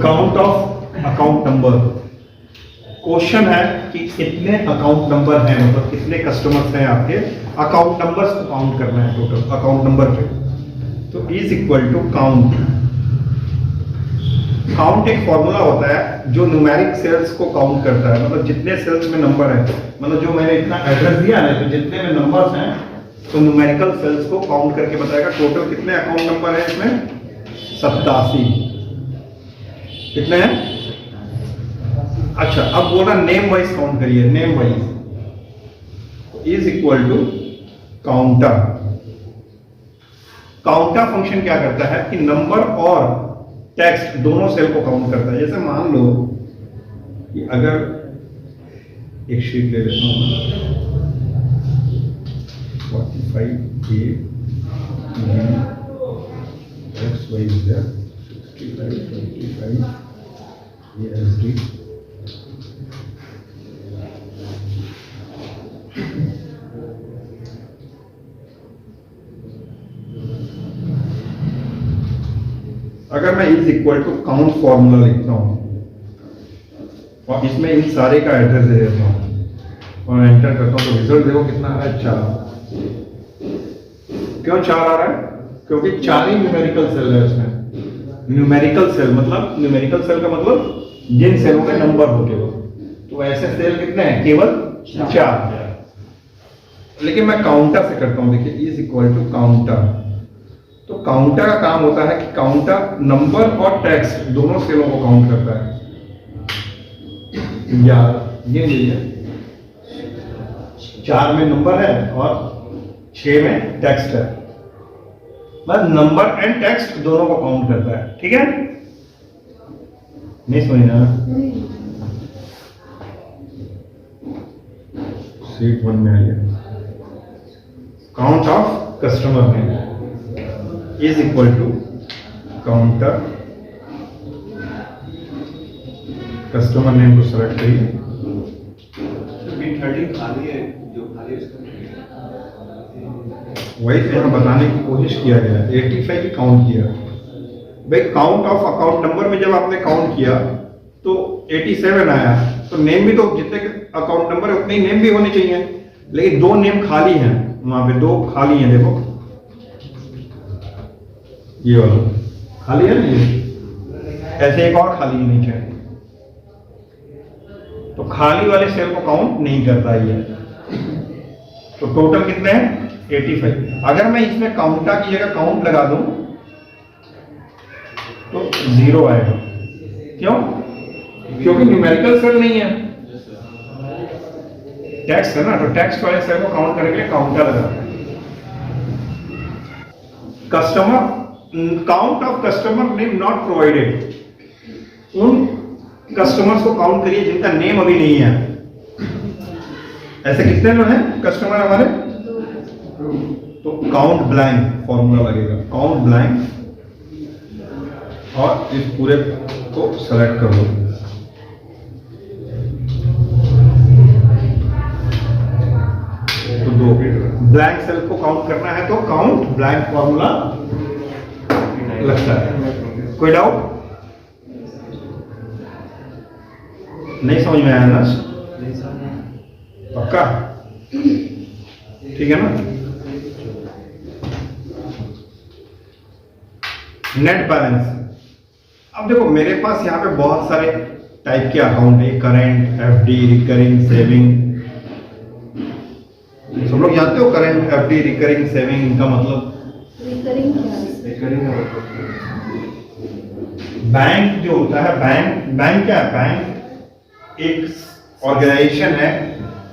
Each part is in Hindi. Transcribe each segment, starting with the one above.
Count of account number. Question है कि कितने अकाउंट नंबर हैं, मतलब कितने कस्टमर्स हैं आपके, अकाउंट नंबर्स को काउंट करना है टोटल अकाउंट नंबर पे। तो is equal to count. Count एक फॉर्मूला होता है जो न्यूमेरिक सेल्स को काउंट करता है, मतलब जितने सेल्स में नंबर है, मतलब जो मैंने इतना एड्रेस दिया है तो जितने में नंबर्स हैं तो न्यूमेरिकल सेल्स को काउंट करके बताएगा टोटल कितने अकाउंट नंबर है इसमें, 87। कितने हैं? अच्छा, अब बोला नेम वाइज काउंट करिए, name wise is equal to counter. Counter function क्या करता है कि नंबर और टेक्स्ट दोनों सेल को काउंट करता है। जैसे मान लो कि अगर एक शीट ले लेता हूं, 45 A X Y Z 65 25 ASD। अगर मैं is equal to count formula लिखता हूं और इसमें इन सारे का एड्रेस दे देता हूं और एंटर करता हूं तो रिजल्ट देखो कितना आ रहा है, 4। क्यों 4 आ रहा है? क्योंकि 4 ही न्यूमेरिकल सेल है इसमें। न्यूमेरिकल सेल मतलब, न्यूमेरिकल सेल का मतलब जिन सेलों में नंबर हो केवल, तो ऐसे सेल कितने हैं? केवल 4। लेकिन मैं काउंटर से करता हूं, देखिए इज इक्वल टू काउंटर। तो काउंटर का काम होता है कि काउंटर नंबर और टेक्स्ट दोनों सेलों को काउंट करता है। या ये लीजिए, 4 में नंबर है और 6 में टेक्स्ट है, मतलब नंबर एंड टेक्स्ट दोनों को काउंट करता है। ठीक है, नहीं समझना? सीट 1 में आइए, count of customer name is equal to counter. Customer name को सेलेक्ट करिए। खाली है, जो खाली है वही यहाँ बताने की कोशिश किया गया है। 85 की काउंट किया भाई। काउंट ऑफ अकाउंट नंबर में जब आपने काउंट किया तो 87 आया, तो नेम भी तो जितने अकाउंट नंबर है उतने ही नेम भी होने चाहिए, लेकिन 2 नेम खाली हैं, वहां पे 2 खाली हैं। देखो ये वाला खाली है ना, ये ऐसे एक और खाली है नीचे, तो खाली वाले सेल को काउंट नहीं करता ये। तो टोटल कितने हैं? 85। अगर मैं इसमें काउंटा की जगह काउंट लगा दूं तो 0 आएगा। क्यों? क्योंकि न्यूमेरिकल सेल नहीं है, टेक्स्ट है ना, तो टेक्स्ट वाले सेल को काउंट करने के लिए काउंटर लगा। Customer count of customer name not provided. उन कस्टमर्स को काउंट करिए जिनका नेम अभी नहीं है। ऐसे कितने लोग हैं कस्टमर हमारे? तो काउंट ब्लैंक फॉर्मूला लगेगा, काउंट ब्लैंक, और इस पूरे को सेलेक्ट कर लो। तो 2 ब्लैंक सेल को काउंट करना है तो काउंट ब्लैंक फॉर्मूला लगता है। कोई डाउट? नहीं समझ में आया ना? पक्का? ठीक है ना? Net balance. अब देखो मेरे पास यहाँ पे बहुत सारे टाइप के अकाउंट है, करंट, एफडी, रिकरिंग, सेविंग। सब लोग जानते हो करंट, एफडी, रिकरिंग, सेविंग, इनका मतलब? रिकरिंग बैंक जो होता है, बैंक क्या है? बैंक एक ऑर्गेनाइजेशन है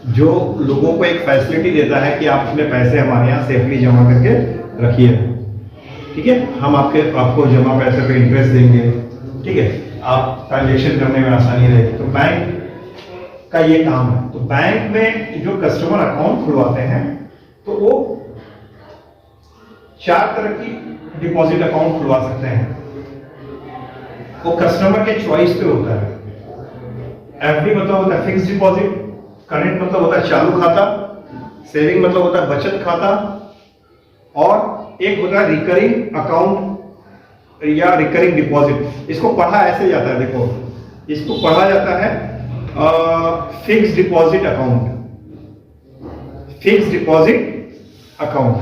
जो लोगों को एक फैसिलिटी देता है कि आप अपने पैसे हमारे यहाँ सेफली जमा करके रखिए। ठीक है, हम आपको जमा पैसे पे इंटरेस्ट देंगे। ठीक है, आप ट्रांजेक्शन करने में आसानी रहेगी। तो बैंक का ये काम है। तो बैंक में जो कस्टमर अकाउंट खुलवाते हैं तो वो 4 तरह की डिपॉजिट अकाउंट खुलवा सकते हैं। वो कस्टमर के चॉइस पे होता है। एफडी मतलब होता है फिक्स डिपॉजिट, करंट मतलब होता है चालू खाता, सेविंग मतलब होता है बचत खाता, और एक होता है रिकरिंग अकाउंट। या रिकरिंग डिपॉजिट, इसको पढ़ा ऐसे जाता है, देखो इसको पढ़ा जाता है fix deposit account, fix deposit account,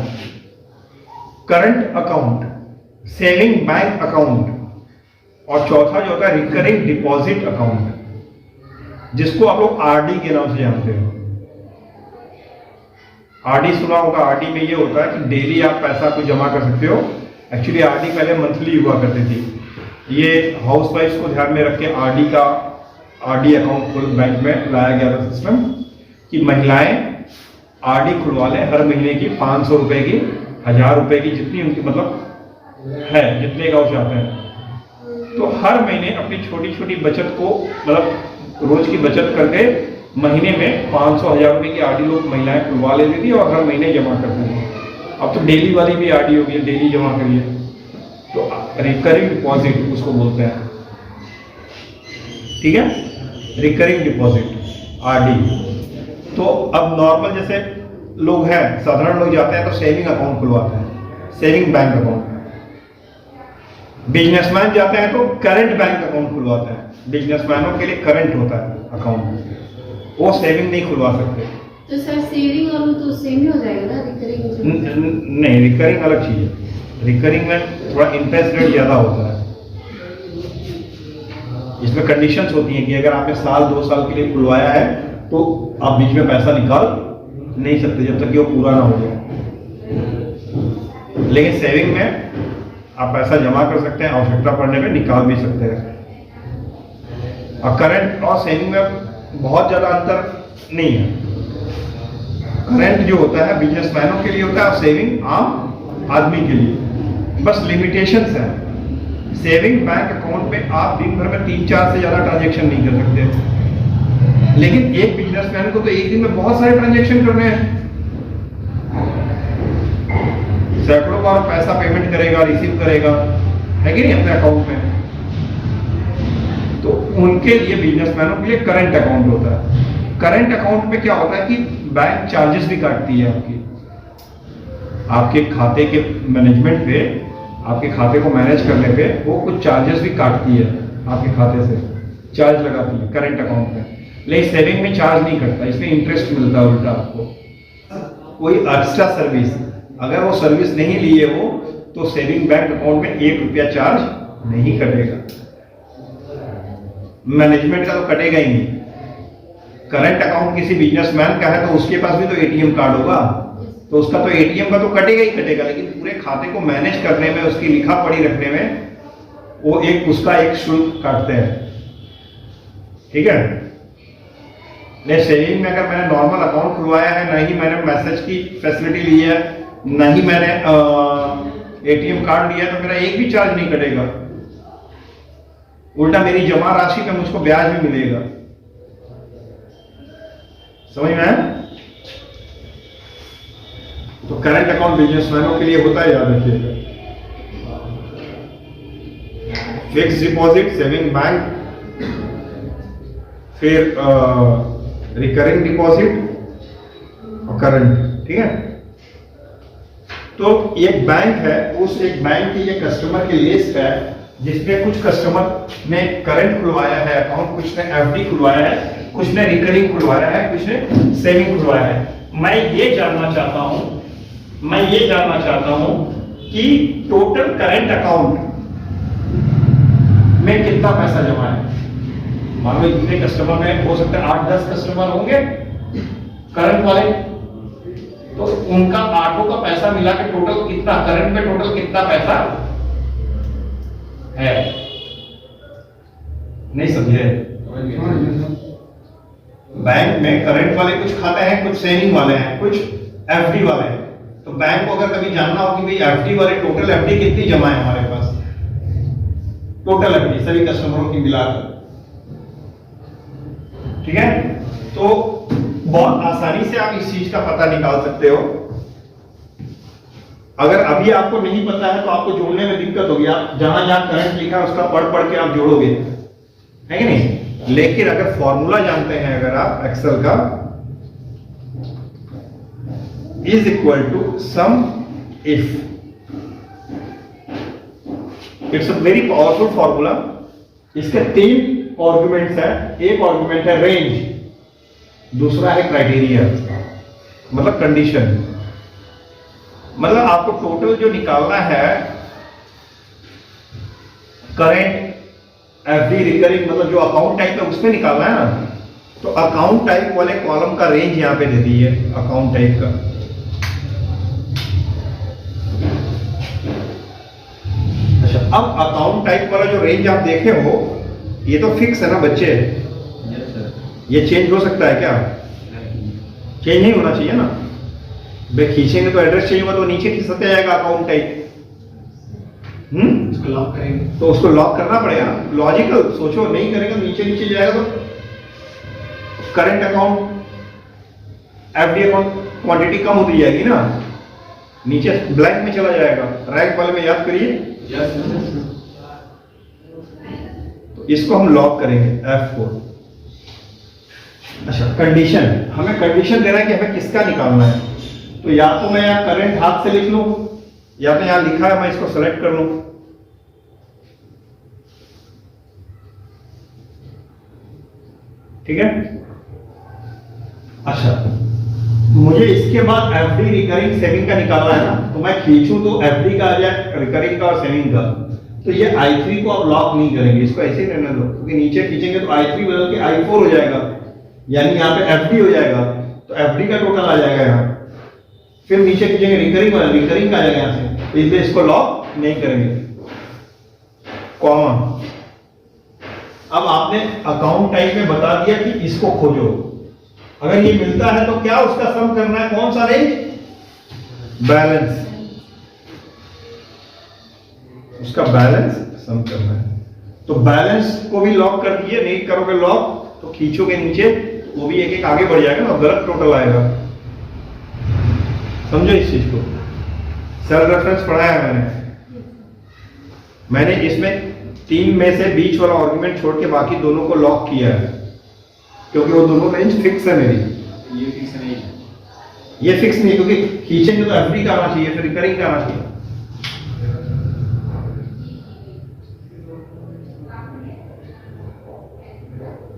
current account, saving bank account, और चौथा जो होता है रिकरिंग डिपॉजिट अकाउंट, जिसको आप लोग आरडी के नाम से जानते हो। आरडी सुना होगा, आरडी में ये होता है कि डेली आप पैसा को जमा कर सकते हो। एक्चुअली आरडी पहले मंथली हुआ करती थी। ये हाउस वाइफ को ध्यान में रख के आरडी अकाउंट बैंक में लाया गया था सिस्टम कि महिलाएं आरडी खुलवा लें हर महीने की 500 रुपए की, 1000 रुपए की, जितनी उनकी मतलब है, जितने का वो चाहते हैं। तो हर महीने अपनी छोटी छोटी बचत को, मतलब रोज की बचत करके महीने में 500-1000 रुपए की आरडी लोग महिलाएं खुलवा लेती थी और हर महीने जमा करती थी। अब तो डेली वाली भी आरडी हो गई, डेली जमा करिए, तो रिकरिंग डिपॉजिट उसको बोलते हैं। ठीक है, रिकरिंग डिपॉजिट आरडी। तो अब नॉर्मल जैसे लोग हैं, साधारण लोग जाते हैं तो सेविंग अकाउंट खुलवाते हैं, सेविंग बैंक अकाउंट। बिजनेसमैन जाते हैं तो करंट बैंक अकाउंट खुलवाते हैं। बिजनेसमैनों के लिए करंट होता है अकाउंट, वो सेविंग नहीं खुलवा सकते। तो सर सेविंग और वो तो सेम ही हो जाएगा ना, रिकरिंग? नहीं, रिकरिंग अलग चीज है। रिकरिंग में थोड़ा इंटरेस्ट रेट ज्यादा होता है। इसमें कंडीशंस होती हैं कि अगर आपने साल 2 साल के लिए खुलवाया है तो आप बीच में पैसा निकाल नहीं सकते जब तक कि वो पूरा ना हो जाए। लेकिन सेविंग में आप पैसा जमा कर सकते हैं, आवश्यकता पड़ने पे निकाल भी सकते हैं। और करंट और सेविंग में बहुत ज्यादा अंतर नहीं है। करंट जो होता है बिजनेसमैनों के लिए होता है और सेविंग आम आदमी के लिए, बस लिमिटेशंस हैं। सेविंग बैंक अकाउंट में आप दिन भर में 3-4 से ज्यादा ट्रांजैक्शन नहीं कर सकते, लेकिन एक बिजनेसमैन को तो एक दिन में बहुत सारे ट्रांजैक्शन करने हैं। सैकड़ों बार पैसा पेमेंट करेगा, रिसीव करेगा, है कि नहीं, अपने अकाउंट में। तो उनके लिए, बिजनेसमैनों के लिए करंट अकाउंट होता है। करंट अकाउंट में क्या होता है कि बैंक चार्जेस भी काटती है आपके खाते के मैनेजमेंट पे, आपके खाते को मैनेज करने पे वो कुछ चार्जेस भी काटती है, आपके खाते से चार्ज लगाती है करंट अकाउंट में। लेकिन सेविंग में चार्ज नहीं करता, इसमें इंटरेस्ट मिलता है उल्टा आपको। कोई एक्स्ट्रा सर्विस, अगर वो सर्विस नहीं लिए हो तो सेविंग बैंक अकाउंट में 1 रुपया चार्ज नहीं कटेगा। मैनेजमेंट का तो कटेगा ही नहीं। करंट अकाउंट किसी बिजनेसमैन का है तो उसके पास भी तो एटीएम कार्ड होगा, तो उसका तो एटीएम का तो कटेगा ही कटेगा, लेकिन पूरे खाते को मैनेज करने में, उसकी लिखा पढ़ी रखने में वो उसका एक शुल्क काटते हैं। ठीक है, ले सेविंग में अगर मैंने नॉर्मल अकाउंट खुलवाया है, ना ही मैंने मैसेज की फैसिलिटी ली है, ना ही मैंने एटीएम कार्ड लिया, तो मेरा एक भी चार्ज नहीं कटेगा। उल्टा मेरी जमा राशि पे मुझको ब्याज भी मिलेगा। समझ में आया? तो करंट अकाउंट बिजनेसमैनों के लिए होता है, याद रखिएगा। फिक्स डिपॉजिट, सेविंग बैंक, फिर रिकरिंग डिपॉजिट और करंट। ठीक है, तो एक बैंक है, उस एक बैंक की ये कस्टमर की लिस्ट है जिसमें कुछ कस्टमर ने करंट खुलवाया है अकाउंट, कुछ ने एफडी खुलवाया है, कुछ ने रिकरिंग खुलवाया है, कुछ ने सेविंग खुलवाया है। मैं ये जानना चाहता हूं कि टोटल करंट अकाउंट में कितना पैसा जमा है। मान लो इतने कस्टमर में हो सकता है 8-10 कस्टमर होंगे करंट वाले, तो उनका 8 का पैसा मिला के टोटल कितना, करंट में टोटल कितना पैसा है। नहीं समझे? बैंक में करंट वाले कुछ खाते हैं, कुछ सेविंग वाले हैं, कुछ एफडी वाले हैं। तो बैंक को अगर कभी जानना हो कि भाई एफडी वाले टोटल एफडी कितनी जमा है हमारे पास, टोटल एफडी सभी कस्टमरों की मिलाकर, ठीक है, तो बहुत आसानी से आप इस चीज का पता निकाल सकते हो। अगर अभी आपको नहीं पता है तो आपको जोड़ने में दिक्कत होगी। आप जहां जहां करंट लिखा है उसका पढ़ के आप जोड़ोगे, है कि नहीं। लेकिन अगर फॉर्मूला जानते हैं अगर आप एक्सेल का, is equal to sum if, it's a very powerful formula. इसके 3 आर्गुमेंट्स हैं। एक आर्गुमेंट है रेंज, दूसरा है क्राइटेरिया मतलब कंडीशन। मतलब आपको टोटल जो निकालना है करेंट, एफडी, रिकरिंग, मतलब जो अकाउंट टाइप है उसमें निकालना है ना। तो अकाउंट टाइप वाले कॉलम का रेंज यहां पे दे दी है, अकाउंट टाइप का। अच्छा, अब अकाउंट टाइप वाला जो रेंज आप देखे हो ये तो फिक्स है ना बच्चे, यस सर। ये चेंज हो सकता है क्या? चेंज नहीं होना चाहिए ना। बे खींचेंगे तो एड्रेस चेंज होगा तो नीचे खिसकते जाएगा अकाउंट टाइप। इसको लॉक करेंगे तो उसको लॉक करना पड़ेगा। लॉजिकल सोचो, नहीं करेगा नीचे नीचे जाएगा तो current account, FD account quantity कम होती जाएगी ना, नीचे ब्लैंक में चला जाएगा। रैंक वाले में याद करिए, यस सर। तो इसको हम लॉक करेंगे F4। अच्छा, कंडीशन, हमें कंडीशन देना है कि हमें किसका निकालना है। तो या तो मैं यहाँ करंट हाथ से लिख लूं या तो यहां लिखा है मैं इसको सेलेक्ट कर लूं। ठीक है। अच्छा, मुझे इसके बाद एफडी, रिकरिंग, सेविंग का निकालना है ना। तो मैं खींचूं तो एफडी का आ जाए, रिकरिंग का और सेविंग का। तो ये I3 को आप लॉक नहीं करेंगे, इसको ऐसे ही रहने दो, क्योंकि नीचे खींचेंगे तो I3 बदल के I4 हो जाएगा, यानी यहाँ पे एफडी हो जाएगा। तो एफडी का टोटल आ जाएगा यहाँ। फिर नीचे खींचेंगे रिकरिंग वाला, रिकरिंग का आ जाएगा यहाँ से, तो इसलिए इसको लॉक नहीं करेंगे। कॉमा, अब आपने अकाउंट टाइप में बता दिया कि इसको खोजो। अगर ये मिलता है तो क्या उसका सम करना है, कौन सा रेंज? बैलेंस, उसका बैलेंस सम करना है। तो बैलेंस को भी लॉक कर दिए, नहीं करोगे लॉक तो खींचोगे नीचे तो वो भी एक एक आगे बढ़ जाएगा ना, गलत टोटल आएगा। समझो इस चीज को, सेल रेफरेंस पढ़ाया है मैंने इसमें 3 में से बीच वाला आर्गुमेंट छोड़ के बाकी दोनों को लॉक किया है, क्योंकि वो दोनों रेंज फिक्स है मेरी। ये फिक्स नहीं है, ये फिक्स नहीं, क्योंकि खींचेंगे तो एफडी का आना चाहिए, फिर रिकरिंग का आना चाहिए।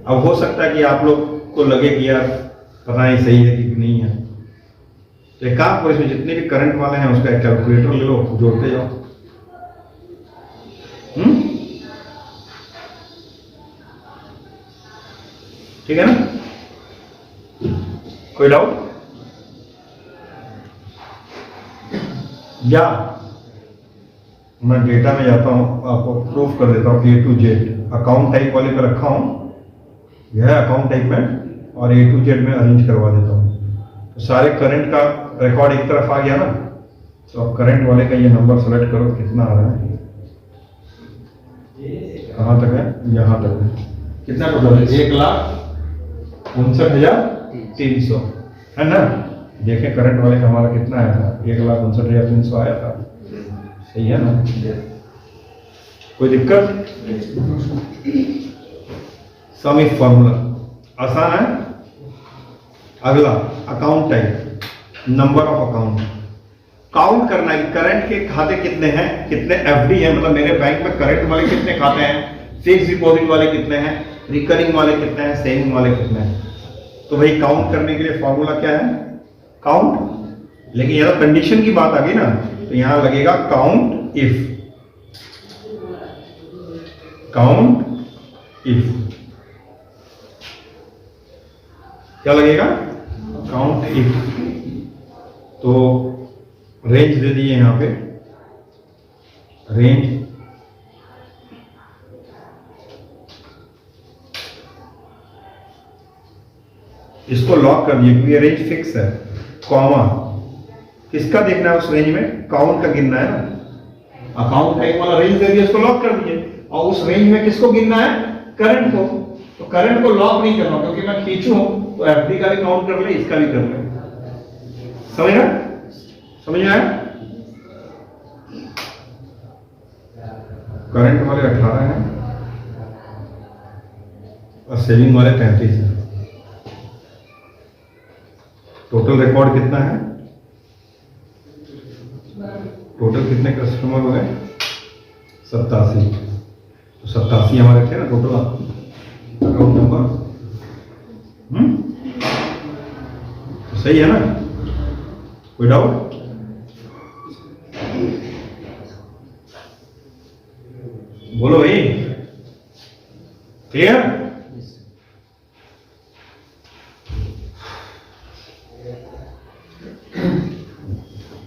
अब हो सकता है कि आप लोग को लगे कि यार पता नहीं सही है कि नहीं है, तो एक काम करो, इसमें जितने भी करंट वाले हैं उसका एक कैलकुलेटर ले लो, जोड़ते जाओ। ठीक है ना? कोई डाउट? या मैं डेटा में जाता हूं, आपको प्रूफ कर देता हूं। A to Z account type वाले पे रखा हूं, यह है अकाउंट टाइप में, और A to Z में अरेंज करवा देता हूं। तो सारे करंट का रिकॉर्ड एक तरफ आ गया ना। तो अब करंट वाले का ये नंबर सेलेक्ट करो, कितना आ रहा है, कहां तक है, यहां तक है। कितना टोटल है? 1,59,300 है ना। देखें करंट वाले का हमारा कितना आया था, 1,59,300 आया था। सही है ना? कोई दिक्कत? सम इफ फॉर्मूला आसान है। अगला account type, number of account count करना है। करंट के खाते कितने हैं, कितने एफडी है, मतलब मेरे बैंक में करंट वाले कितने खाते हैं, फिक्स डिपॉजिट वाले कितने हैं, रिकरिंग वाले कितने हैं, सेविंग वाले कितने हैं। तो भाई काउंट करने के लिए फॉर्मूला क्या है, काउंट। लेकिन यहां कंडीशन की बात आ गई ना, तो यहां लगेगा काउंट इफ, काउंट इफ। क्या लगेगा, काउंट इफ। तो रेंज दे दिए यहां पे, रेंज इसको लॉक कर दिए क्योंकि ये रेंज फिक्स है। कॉमा, किसका देखना है उस रेंज में, काउंट का गिनना है ना। अकाउंट टाइप वाला रेंज दे दिया, इसको लॉक कर दिए, और उस रेंज में किसको गिनना है, करंट को। तो करंट को लॉक नहीं करना, क्योंकि मैं खींचूं तो एफडी का भी काउंट कर ले, इसका भी कर ले। समझ रहा, समझ में आया? करंट वाले 18 हैं और सेविंग वाले 33 हैं। टोटल रिकॉर्ड कितना है, टोटल कितने कस्टमर हो गए, 87, तो 87 हमारे थे ना टोटल अकाउंट नंबर। तो सही है ना, कोई डाउट? बोलो भाई, क्लियर?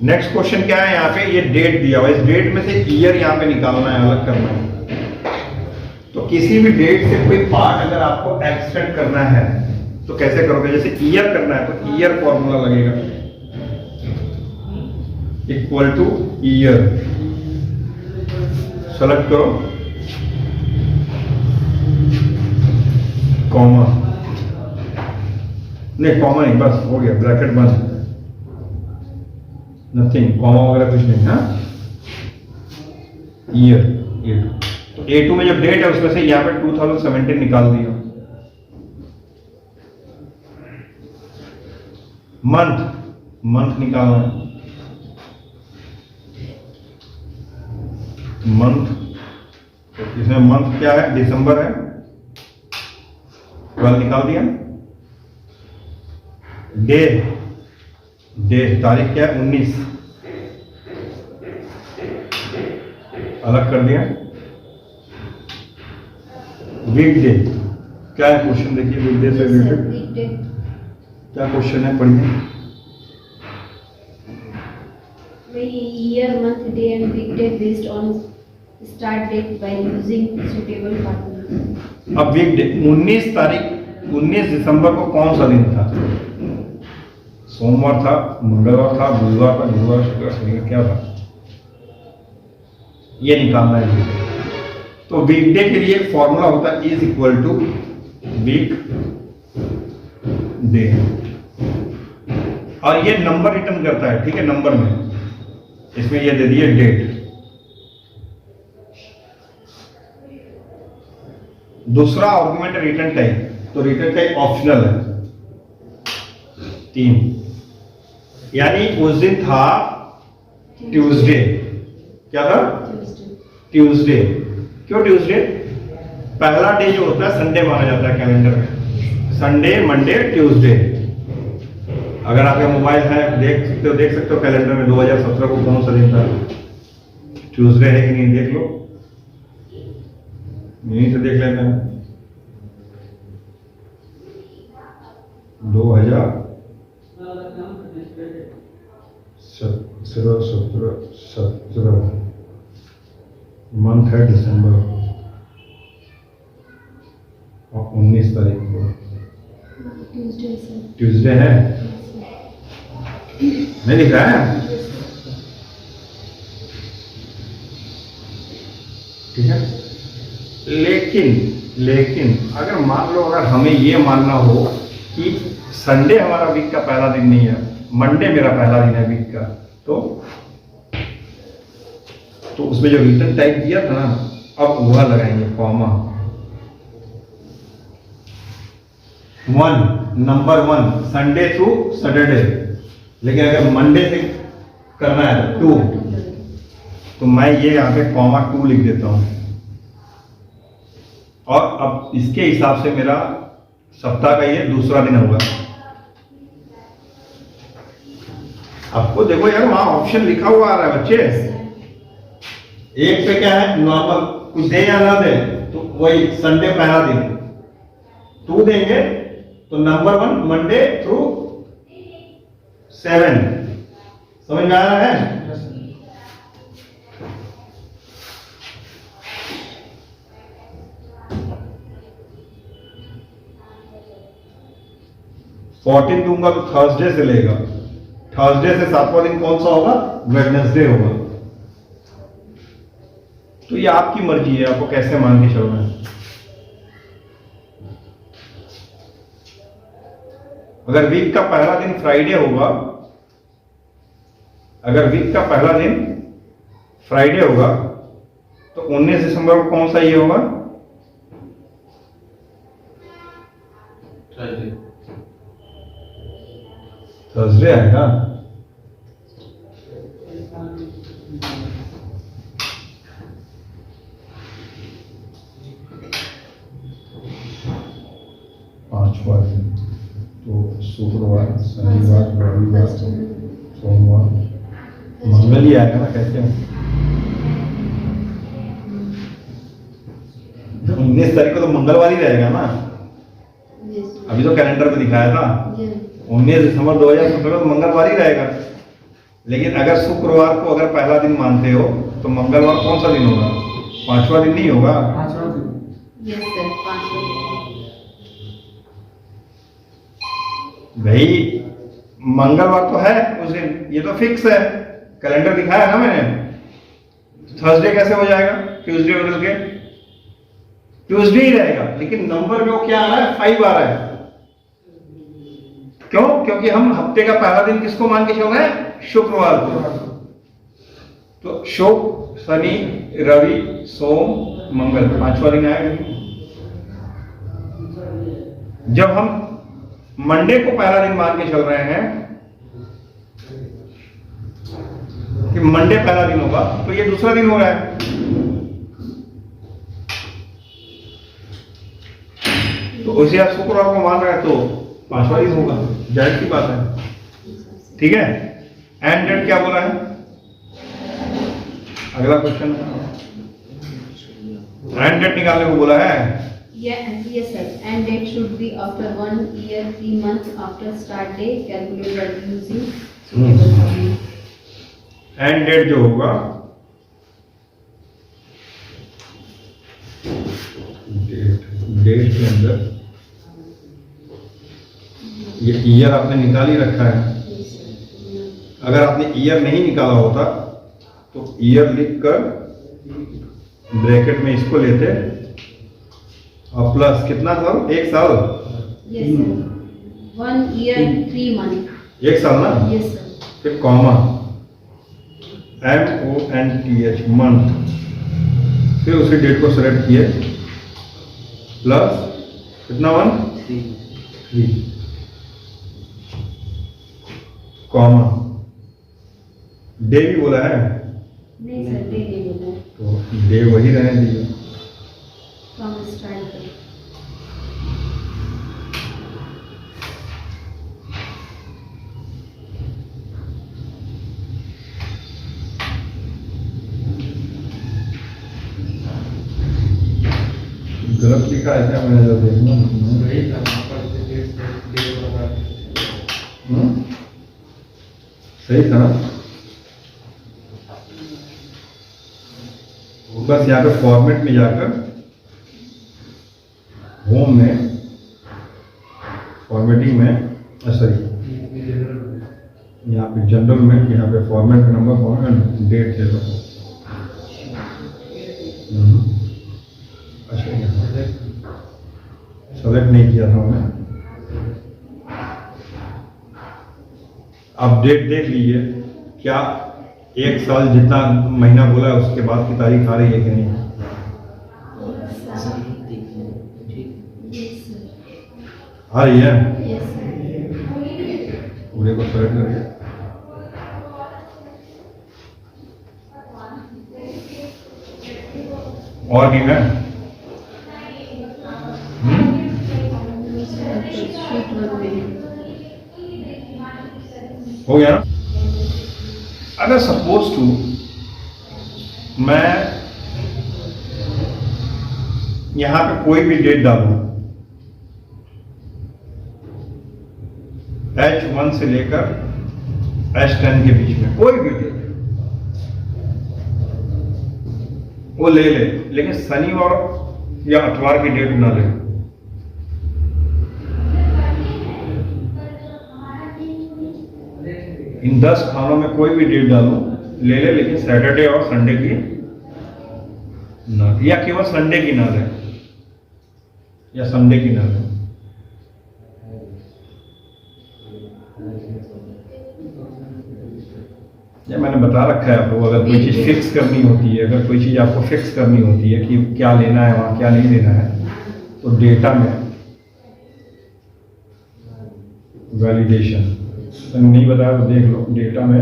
नेक्स्ट क्वेश्चन क्या है यहाँ पे, ये डेट दिया हुआ है, इस डेट में से ईयर यहाँ पे निकालना है, अलग करना है। तो किसी भी डेट से कोई पार्ट अगर आपको एक्सटेंड करना है तो कैसे करोगे? जैसे ईयर करना है तो ईयर फॉर्मूला लगेगा, इक्वल टू ईयर, सेलेक्ट करो, कॉमा, नहीं कॉमा नहीं, बस हो गया, ब्रैकेट बंद, नथिंग, कॉमा वगैरह कुछ नहीं। हाँ, ईयर A2, तो A2 में जो डेट है उसमें से यहाँ पे 2017 निकाल दिया। मंथ, मंथ निकालना है, मंथ, तो इसमें मंथ क्या है, दिसंबर है, 12 निकाल दिया। डे, डे तारीख क्या है, 19, अलग कर दिया। वीक डे, क्या है क्वेश्चन, देखिए वीक डे से रिलेटेड क्या क्वेश्चन है, पढ़िए। Year, month, day and weekday based on start date by using suitable formula. अब वीक डे 19 तारीख, 19 दिसंबर को कौन सा दिन था? सोमवार था, मंगलवार था, बुधवार था, गुरुवार, शुक्रवार, शनिवार, क्या था? ये निकालना है। तो वीकडे के लिए एक फॉर्मूला होता है, is equal to weekday, और ये नंबर रिटर्न करता है, ठीक है, नंबर में, इसमें ये दे दिए डेट। दूसरा आर्गुमेंट रिटर्न टाइप, तो रिटर्न टाइप ऑप्शनल है, 3, यानी उस दिन था ट्यूसडे, क्या था? ट्यूसडे। क्यों ट्यूसडे? पहला डे जो होता है संडे माना जाता है कैलेंडर में, संडे, मंडे, ट्यूसडे। अगर आपका मोबाइल है, देख सकते हो कैलेंडर में 2017 को कौन सा दिन था, ट्यूसडे है कि नहीं, देख लो, यहीं से देख लेते हैं। 2017 मंथ है दिसंबर, और 19 तारीख को ट्यूसडे है, नहीं लिख रहा है, ठीक है। लेकिन अगर मान लो, अगर हमें ये मानना हो कि संडे हमारा वीक का पहला दिन नहीं है, मंडे मेरा पहला दिन है वीक का, तो उसमें जो रिटर्न टाइप दिया था ना, अब वह लगाएंगे, comma, 1, number 1, Sunday through Saturday. लेकिन अगर मंडे से करना है तो 2, तो मैं ये यहाँ पे कॉमा 2 लिख देता हूं, और अब इसके हिसाब से मेरा सप्ताह का ये दूसरा दिन होगा। आपको देखो यार, वहां ऑप्शन लिखा हुआ आ रहा है बच्चे, एक पे क्या है, नॉर्मल, कुछ दे या ना दे, तो वही संडे पहला दिन 2 देंगे, तो नंबर 1 मंडे थ्रू 7, समझ में आ रहा है? फोर्टीन दूंगा तो थर्सडे से लेगा, थर्सडे से 7वां दिन कौन सा होगा, वेडनेसडे होगा। तो ये आपकी मर्जी है, आपको कैसे मान के चलना है। अगर वीक का पहला दिन फ्राइडे होगा, अगर वीक का पहला दिन फ्राइडे होगा, तो 19 दिसंबर को कौन सा ये होगा, थर्सडे आएगा। पांचवा दिन, तो शुक्रवार, शनिवार, रविवार, सोमवार, मंगल ही आएगा ना कैसे? 19 तारीख को तो मंगलवार ही रहेगा ना, Yes. अभी तो कैलेंडर में दिखाया था Yeah. 19 दिसंबर 2017 तो मंगलवार ही रहेगा। लेकिन अगर शुक्रवार को अगर पहला दिन मानते हो तो मंगलवार कौन सा दिन होगा? पांचवा दिन नहीं होगा। Yes, sir. 5 भाई मंगलवार तो है उस दिन, ये तो फिक्स है, कैलेंडर दिखाया ना मैंने। थर्सडे कैसे हो जाएगा? ट्यूसडे बदल के ट्यूसडे ही रहेगा, लेकिन नंबर में वो क्या आ रहा है? 5 आ रहा है। क्यों? क्योंकि हम हफ्ते का पहला दिन किसको मान के चल रहे हैं? शुक्रवार को। तो शुक्र, शनि, रवि, सोम, मंगल, पांचवा दिन आएगा। जब हम मंडे को पहला दिन मान के चल रहे हैं कि मंडे पहला दिन होगा, तो ये दूसरा दिन हो रहा है। तो उसे आप शुक्रवार को मान रहे हैं तो पांचवा दिन होगा, जाहिर सी बात है। ठीक है, एंड डेट क्या बोला है? अगला क्वेश्चन, एंड डेट निकालने को बोला है। Yeah, yes, sir. And date should be after 1 year, 3 months after start date, calculated by using suitable formula. End date जो होगा, डेट के अंदर ये ईयर आपने निकाल ही रखा है। Yes, sir. अगर आपने ईयर नहीं निकाला होता तो ईयर लिखकर ब्रैकेट में इसको लेते और प्लस कितना साल? 1 साल। Yes, sir. 1 year, 3 months. 1 साल ना, Yes, sir. फिर कॉमा MONTH मंथ, फिर उसी डेट को सेलेक्ट किए प्लस कितना 3 कॉमा डे भी बोला है नहीं सर, डे नहीं बोला है। तो डे वही रहने दीजिए। From start date. गलत लिखा है क्या? मैंने जब देखना सही था ना? बस यहाँ पे फॉर्मेट में जाकर होम में फॉर्मेटिंग में सॉरी यहाँ पे जनरल में यहाँ पे फॉर्मेट नंबर फॉर्मेट डेट दे दो। अच्छा सेलेक्ट नहीं किया था मैंने। अब डेट देख लीजिए, क्या 1 साल जितना महीना बोला है उसके बाद की तारीख आ रही है कि नहीं? Yes, sir. आ रही है। Yes, sir. पूरे को सेलेक्ट करिए। और नहीं है? Sheet 1 में। हो गया ना? अगर सपोज टू मैं यहां पे कोई भी डेट डालूं, H1 से लेकर H10 के बीच में कोई भी डेट वो ले ले, लेकिन शनिवार या इतवार की डेट ना ले। इन 10 खानों में कोई भी डेट डालो ले ले, लेकिन सैटरडे और संडे की ना, या केवल संडे की ना ले, या संडे की ना ले। ये मैंने बता रखा है आपको। अगर कोई चीज फिक्स करनी होती है, अगर कोई चीज आपको फिक्स करनी होती है कि क्या लेना है वहां क्या नहीं लेना है, तो डेटा में वैलिडेशन नहीं बताया तो देख लो। डेटा में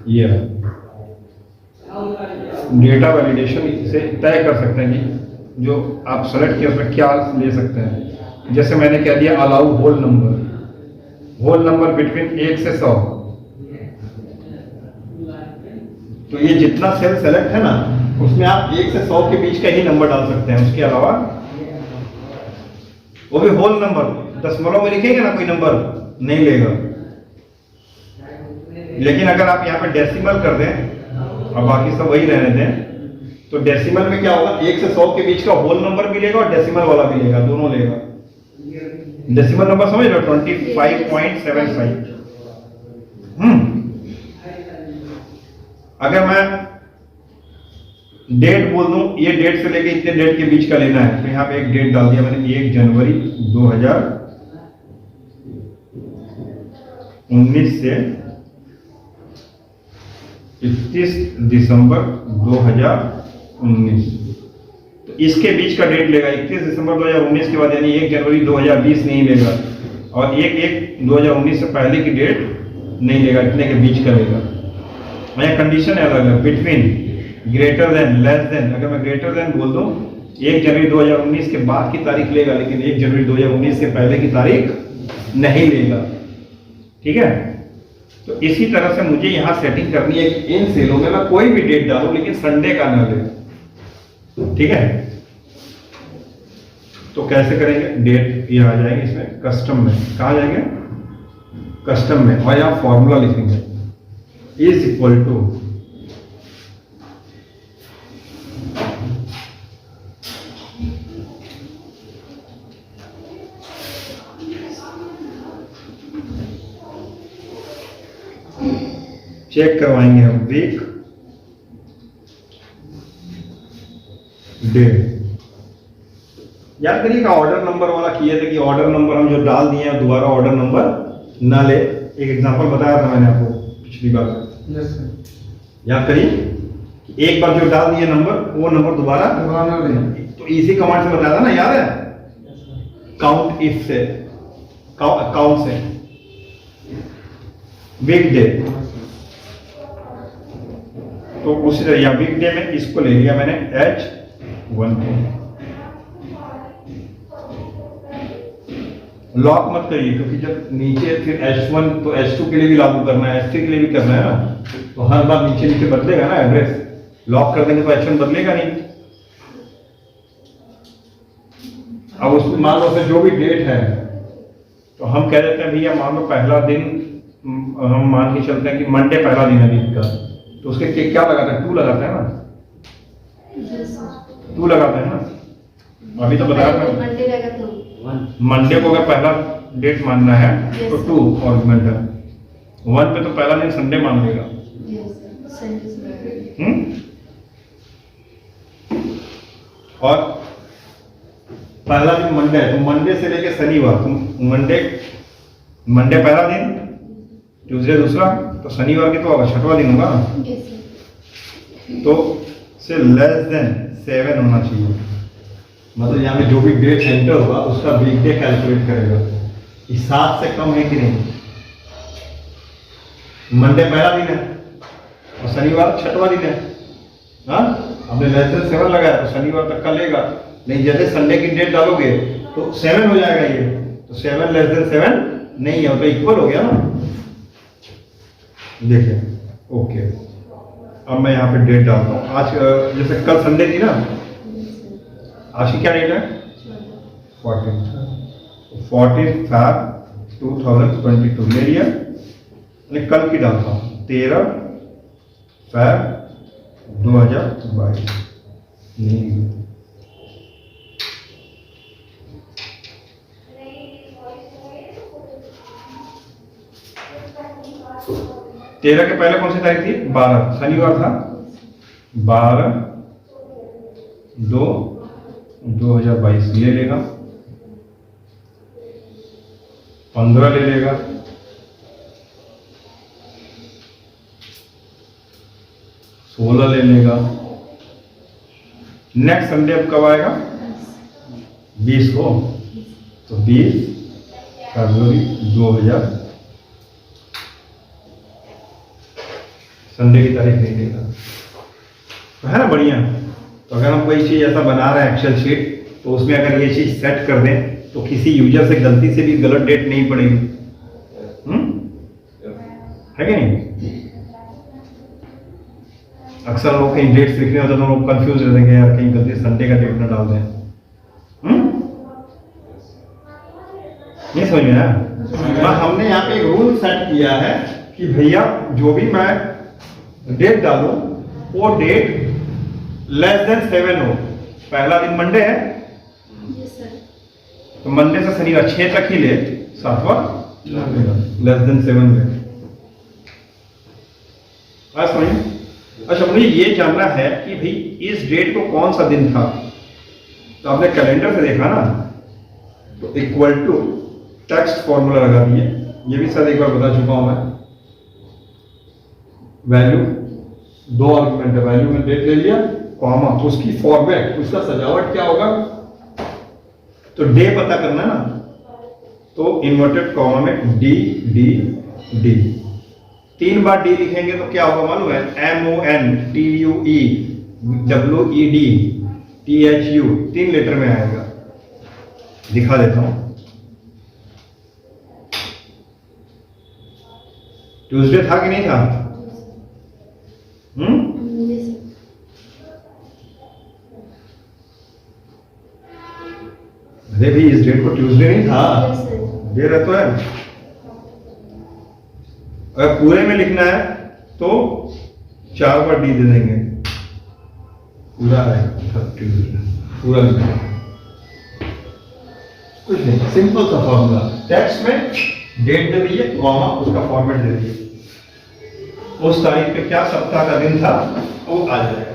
ये है डेटा वैलिडेशन से तय कर सकते हैं कि जो आप सेलेक्ट किया उसमें क्या ले सकते हैं। जैसे मैंने कह दिया अलाउ होल नंबर बिटवीन 1 से 100। तो ये जितना सेल सेलेक्ट है ना उसमें आप 1 से 100 के बीच का ही नंबर डाल सकते हैं, उसके अलावा वो भी होल नंबर। दशमलव में लिखेंगे ना कोई नंबर नहीं लेगा। लेकिन अगर आप यहाँ पे डेसिमल कर दें और बाकी सब वही रहने दें तो डेसिमल में क्या होगा, 1 से 100 के बीच का होल नंबर भी लेगा और डेसिमल वाला भी लेगा, दोनों लेगा। डेसिमल नंबर समझ लो 25.75। अगर मैं डेट बोल दूं ये डेट से लेके इतने डेट के बीच का लेना है तो यहाँ पे एक डेट डाल दिया मैंने 1 जनवरी 2019 से 31 दिसंबर 2019। तो इसके बीच का डेट लेगा 31 दिसंबर 2019 के बाद, यानी 1 जनवरी 2020 नहीं लेगा, और 1/1/2019 से पहले की डेट नहीं लेगा, इतने के बीच का लेगा। मैं कंडीशन है अलग है, between, greater than, less than. अगर मैं ग्रेटर देन बोल दूं 1 जनवरी 2019 के बाद की तारीख लेगा, लेकिन 1 जनवरी 2019 से पहले की तारीख नहीं लेगा। ठीक है, तो इसी तरह से मुझे यहां सेटिंग करनी है कि इन सेलों में मैं कोई भी डेट डालूं लेकिन संडे का न ले। ठीक है, तो कैसे करेंगे, डेट ये आ जाएंगे इसमें कस्टम में, कहा जाएंगे कस्टम में, और यहां फॉर्मूला लिखेंगे इज इक्वल टू चेक करवाएंगे हम वीक डे। याद करिएगा ऑर्डर नंबर वाला किए थे कि ऑर्डर नंबर हम जो डाल दिए हैं दोबारा ऑर्डर नंबर ना ले। एक एग्जांपल बताया था मैंने आपको पिछली बार। याद करिए, एक बार जो डाल दिए नंबर वो नंबर दोबारा ना ले। तो इसी कमांड से बताया था ना, याद है, काउंट इफ से, काउंट से वीक डे। तो उसी तरह वीक डे में इसको ले लिया मैंने H1 को। लॉक मत करिए क्योंकि जब नीचे फिर H1 तो H2 के लिए भी लागू करना है, H3 के लिए भी करना है ना, तो हर बार नीचे नीचे बदलेगा ना एड्रेस। लॉक कर देंगे तो H1 बदलेगा नहीं। अब उसको मान लो जो भी डेट है तो हम कह देते हैं भैया मान लो पहला दिन, हम मान के चलते हैं कि मंडे पहला दिन है वीक का, तो उसके क्या लगाता है, 2 लगाता है ना, 2 लगाता है ना। अभी तो बताया था मंडे रहेगा तो मंडे को अगर पहला डेट मानना है तो 2 आर्गुमेंट है। 1 पे तो पहला दिन संडे मान लेगा। और पहला दिन मंडे है तो मंडे से लेके शनिवार, तो मंडे पहला दिन, ट्यूसडे दूसरा, तो शनिवार की तो छठवां दिन होगा ना। तो से लेस देन 7 होना चाहिए, मतलब यहाँ पे जो भी डेट एंटर होगा उसका वीक डे कैलकुलेट करेगा कि 7 से कम है कि नहीं। मंडे पहला दिन है और शनिवार छठवां दिन है, हाँ, हमने लेस देन 7 लगाया तो शनिवार तक का लेगा। नहीं, जैसे संडे की डेट डालोगे तो 7 हो जाएगा ये, तो 7 लेस देन 7 नहीं है, तो इक्वल हो गया ना। देखिए, ओके, अब मैं यहाँ पे डेट डालता हूँ। आज जैसे कल संडे थी ना, आज की क्या डेट है, 14 Feb 2022 ले लिया। कल की डालता हूँ 13 Feb 2022 नहीं, तेरह के पहले कौन सी तारीख थी, 12, शनिवार था। 12/2/2022 ले लेगा, 15 ले लेगा, 16 ले लेगा। नेक्स्ट संडे अब कब आएगा, 20 को, तो 20 फरवरी 2000 संडे की तारीख नहीं देगा, तो है ना बढ़िया। तो तो अगर हम कोई चीज ऐसा बना रहे हैं एक्सेल शीट, तो उसमें अगर ये चीज सेट कर दें तो किसी यूजर से गलती से भी गलत डेट नहीं पड़ेगी। है कि नहीं? अक्सर लोग कहीं डेट्स लिखने होते तो लोग कंफ्यूज रह जाएंगे, यार कहीं गलती संडे का डेट ना डाल दें। नहीं समझ में आया? हमने यहाँ पे एक रूल सेट किया है कि भैया जो भी मैं डेट डालूं वो डेट लेस देन 7 हो। पहला दिन मंडे है, Yes, sir. तो मंडे से शनिवार 6 तक ही ले, 7वां लेस देन 7 में। आज समझिए। अच्छा, मुझे ये जानना है कि भाई इस डेट को कौन सा दिन था। तो आपने कैलेंडर से देखा ना, तो इक्वल टू टेक्स्ट फॉर्मूला लगा दिए। ये भी शायद एक बार बता चुका हूं मैं। वैल्यू 2 आर्गुमेंट है, वैल्यू में डेट ले लिया, कॉमा उसकी फॉर्मेट, उसका सजावट क्या होगा, तो डे पता करना है ना, तो इन्वर्टेड कॉमा में डी डी डी। 3 बार डी लिखेंगे तो क्या होगा मालूम है? MONTUE WED THU 3 लेटर में आएगा। दिखा देता हूं। ट्यूसडे था कि नहीं था? Yes, sir. अरे भी इस डेट को ट्यूसडे नहीं था, Yes, sir. दे रहे तो है। अगर पूरे में लिखना है तो 4 बार डी दे देंगे, पूरा आएगा ट्यूसडे, पूरा लिखना। कुछ नहीं, सिंपल सा फॉर्मूला। टेक्स्ट में डेट दे दीजिए, कॉमा उसका फॉर्मेट दे दीजिए, उस तारीख पे क्या सप्ताह का दिन था वो आ जाएगा।